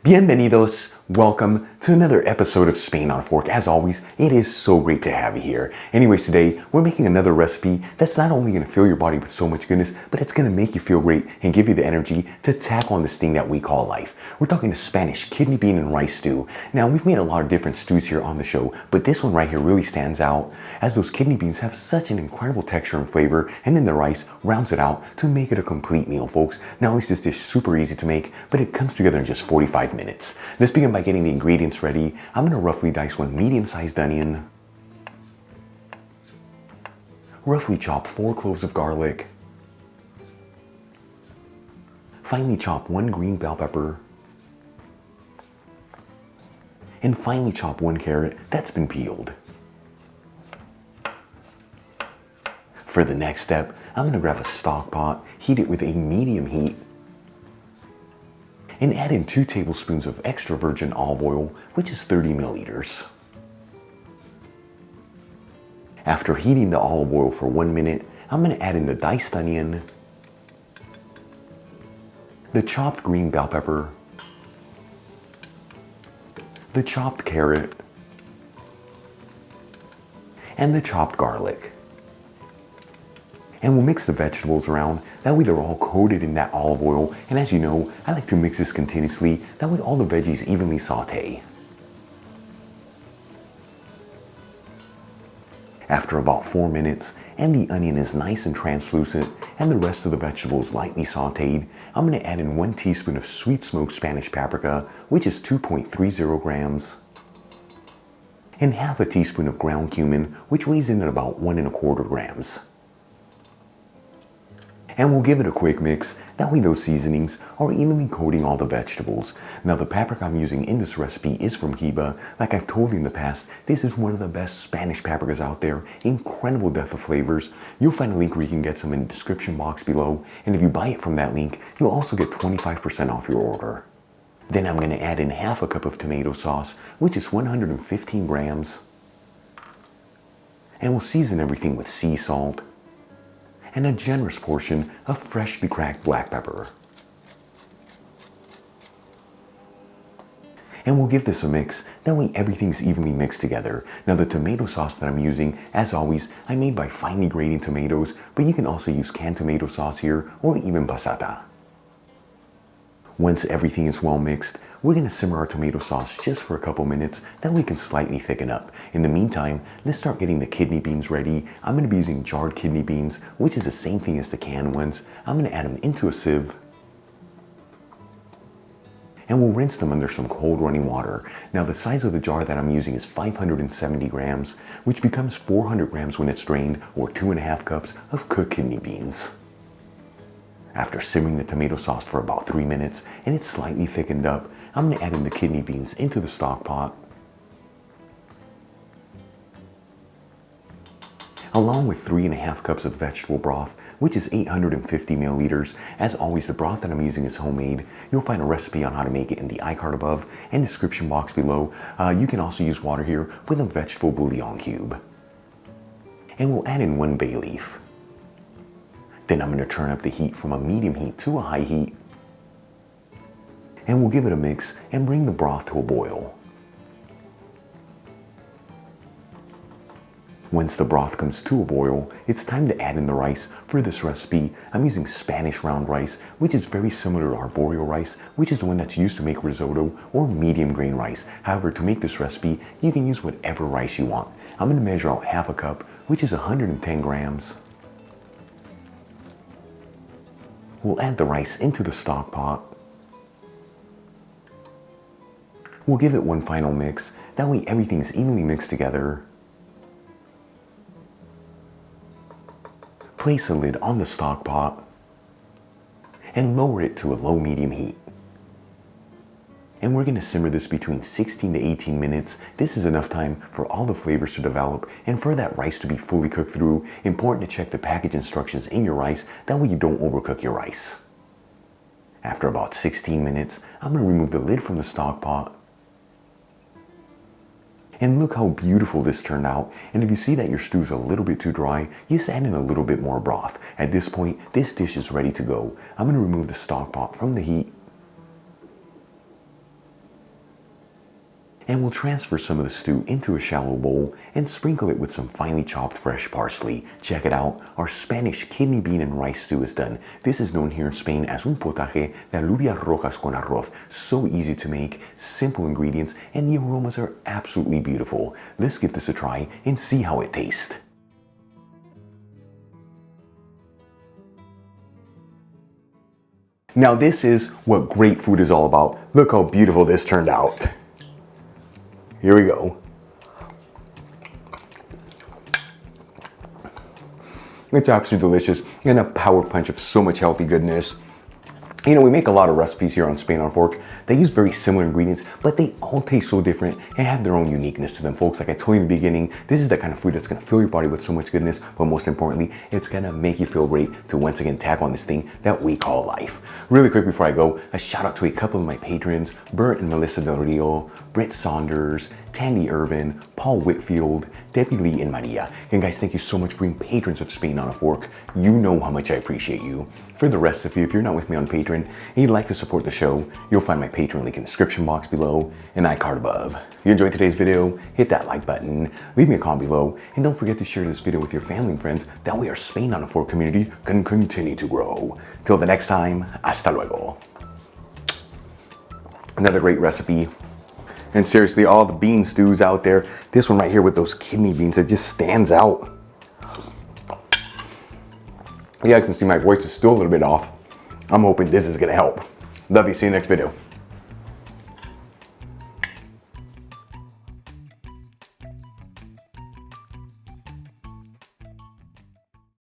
Bienvenidos! Welcome to another episode of Spain on a Fork. As always, it is so great to have you here. Anyways, today we're making another recipe that's not only going to fill your body with so much goodness, but it's going to make you feel great and give you the energy to tackle on this thing that we call life. We're talking a Spanish kidney bean and rice stew. Now, we've made a lot of different stews here on the show, but this one right here really stands out as those kidney beans have such an incredible texture and flavor, and then the rice rounds it out to make it a complete meal, folks. Now, at least this dish is super easy to make, but it comes together in just 45 minutes. Let's begin by getting the ingredients ready. I'm going to roughly dice one medium-sized onion, roughly chop 4 cloves of garlic, finely chop 1 green bell pepper, and finely chop 1 carrot that's been peeled. For the next step, I'm going to grab a stock pot, heat it with a medium heat, and add in 2 tablespoons of extra virgin olive oil, which is 30 milliliters. After heating the olive oil for 1 minute, I'm going to add in the diced onion, the chopped green bell pepper, the chopped carrot, and the chopped garlic. And we'll mix the vegetables around, that way they're all coated in that olive oil, and as you know, I like to mix this continuously, that way all the veggies evenly saute. After about 4 minutes, and the onion is nice and translucent, and the rest of the vegetables lightly sauteed, I'm going to add in 1 teaspoon of sweet smoked Spanish paprika, which is 2.30 grams, and half a teaspoon of ground cumin, which weighs in at about 1¼ grams. And we'll give it a quick mix, that way those seasonings are evenly coating all the vegetables. Now the paprika I'm using in this recipe is from Cuba. Like I've told you in the past, this is one of the best Spanish paprikas out there, incredible depth of flavors. You'll find a link where you can get some in the description box below, and if you buy it from that link, you'll also get 25% off your order. Then I'm going to add in half a cup of tomato sauce, which is 115 grams, and we'll season everything with sea salt, and a generous portion of freshly cracked black pepper. And we'll give this a mix, that way everything's evenly mixed together. Now the tomato sauce that I'm using, as always, I made by finely grating tomatoes, but you can also use canned tomato sauce here, or even passata. Once everything is well mixed, we're going to simmer our tomato sauce just for a couple minutes, then we can slightly thicken up. In the meantime, let's start getting the kidney beans ready. I'm going to be using jarred kidney beans, which is the same thing as the canned ones. I'm going to add them into a sieve, and we'll rinse them under some cold running water. Now the size of the jar that I'm using is 570 grams, which becomes 400 grams when it's drained, or 2½ cups of cooked kidney beans. After simmering the tomato sauce for about 3 minutes and it's slightly thickened up, I'm going to add in the kidney beans into the stock pot, along with 3½ cups of vegetable broth, which is 850 milliliters. As always, the broth that I'm using is homemade. You'll find a recipe on how to make it in the iCard above and description box below. You can also use water here with a vegetable bouillon cube. And we'll add in 1 bay leaf. Then I'm going to turn up the heat from a medium heat to a high heat, and we'll give it a mix and bring the broth to a boil. Once the broth comes to a boil, it's time to add in the rice. For this recipe, I'm using Spanish round rice, which is very similar to arborio rice, which is the one that's used to make risotto, or medium grain rice. However, to make this recipe, you can use whatever rice you want. I'm going to measure out ½ a cup, which is 110 grams. We'll add the rice into the stock pot. We'll give it one final mix, that way everything's evenly mixed together. Place a lid on the stock pot and lower it to a low-medium heat. And we're going to simmer this between 16 to 18 minutes. This is enough time for all the flavors to develop and for that rice to be fully cooked through. Important to check the package instructions in your rice, that way you don't overcook your rice. After about 16 minutes, I'm going to remove the lid from the stock pot. And look how beautiful this turned out. And if you see that your stew's a little bit too dry, you just add in a little bit more broth. At this point, this dish is ready to go. I'm going to remove the stock pot from the heat. and we'll transfer some of the stew into a shallow bowl and sprinkle it with some finely chopped fresh parsley. Check it out, our Spanish kidney bean and rice stew is done. This is known here in Spain as un potaje de alubias rojas con arroz. So easy to make, simple ingredients, and the aromas are absolutely beautiful. Let's give this a try and see how it tastes. Now this is what great food is all about. Look how beautiful this turned out. Here we go. It's absolutely delicious and a power punch of so much healthy goodness. You know, we make a lot of recipes here on Spain on Fork. They use very similar ingredients, but they all taste so different and have their own uniqueness to them, folks. Like I told you in the beginning, this is the kind of food that's gonna fill your body with so much goodness, but most importantly, it's gonna make you feel great to once again tackle on this thing that we call life. Really quick before I go, a shout out to a couple of my patrons, Bert and Melissa Del Rio, Britt Saunders, Tandy Irvin, Paul Whitfield, Debbie Lee, and Maria. And guys, thank you so much for being patrons of Spain on a Fork. You know how much I appreciate you. For the rest of you, if you're not with me on Patreon and you'd like to support the show, you'll find my Patreon link in the description box below and iCard above. If you enjoyed today's video, hit that like button, leave me a comment below, and don't forget to share this video with your family and friends. That way our Spain on a Fork community can continue to grow. Till the next time, hasta luego. Another great recipe. And seriously, all the bean stews out there, this one right here with those kidney beans, it just stands out. Yeah, I can see my voice is still a little bit off. I'm hoping this is gonna help. Love you, see you next video.